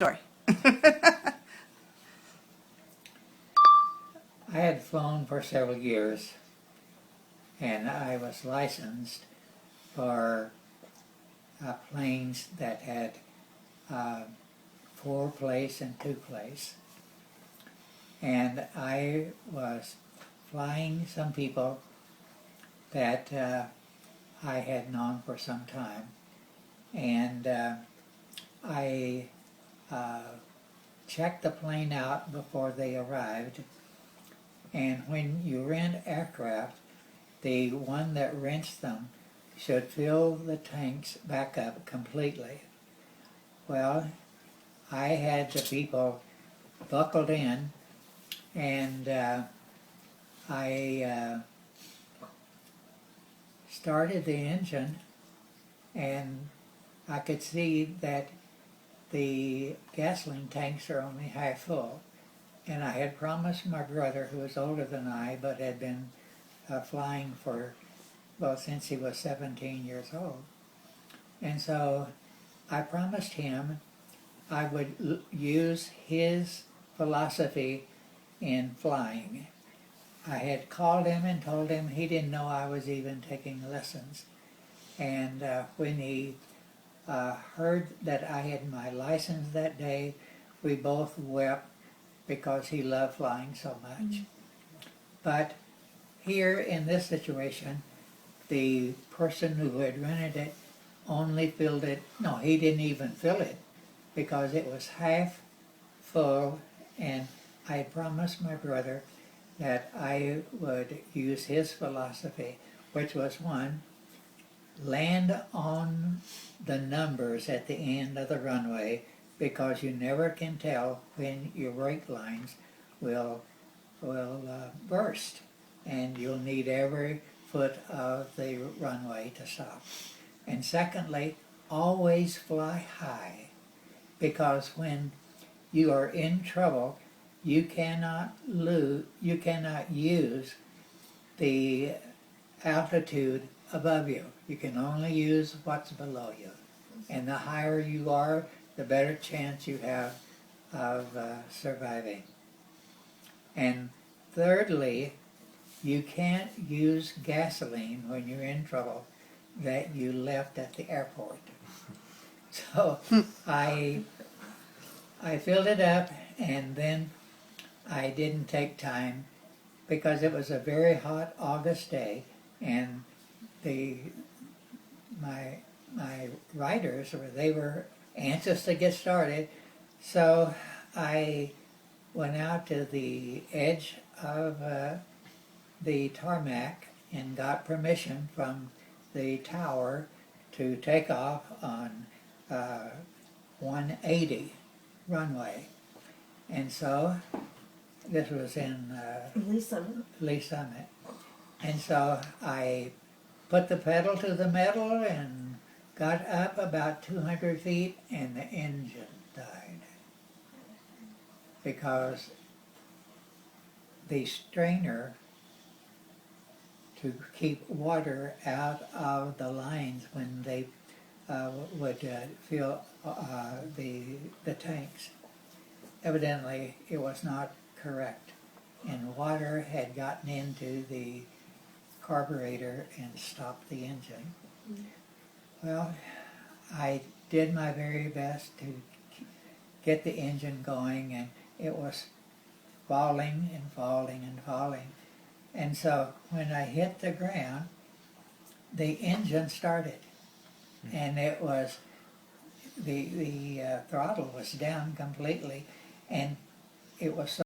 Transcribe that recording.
Story. I had flown for several years, and I was licensed for planes that had 4-place and 2-place. And I was flying some people that I had known for some time. And I checked the plane out before they arrived. And when you rent aircraft, the one that rents them should fill the tanks back up completely. Well, I had the people buckled in, and I started the engine, and I could see that the gasoline tanks are only half full. And I had promised my brother, who was older than I, but had been flying for, well, since he was 17 years old. And so I promised him I would use his philosophy in flying. I had called him and told him he didn't know I was even taking lessons. And when he heard that I had my license that day, we both wept because he loved flying so much. But here in this situation, the person who had rented it only filled it, no, he didn't even fill it because it was half full, and I promised my brother that I would use his philosophy, which was one, land on the numbers at the end of the runway, because you never can tell when your brake lines will burst, and you'll need every foot of the runway to stop. And secondly, always fly high, because when you are in trouble, you cannot use the altitude above you. You can only use what's below you. And the higher you are, the better chance you have of surviving. And thirdly, you can't use gasoline when you're in trouble that you left at the airport. So I filled it up, and then I didn't take time because it was a very hot August day, and my riders, they were anxious to get started. So I went out to the edge of the tarmac and got permission from the tower to take off on 180 runway. And so this was in Lee Summit. And so I put the pedal to the metal and got up about 200 feet, and the engine died because the strainer to keep water out of the lines when they would fill the tanks. Evidently, it was not correct, and water had gotten into the carburetor and stopped the engine. Well, I did my very best to get the engine going, and it was falling and falling and falling. And so when I hit the ground, the engine started, and it was the throttle was down completely, and it was so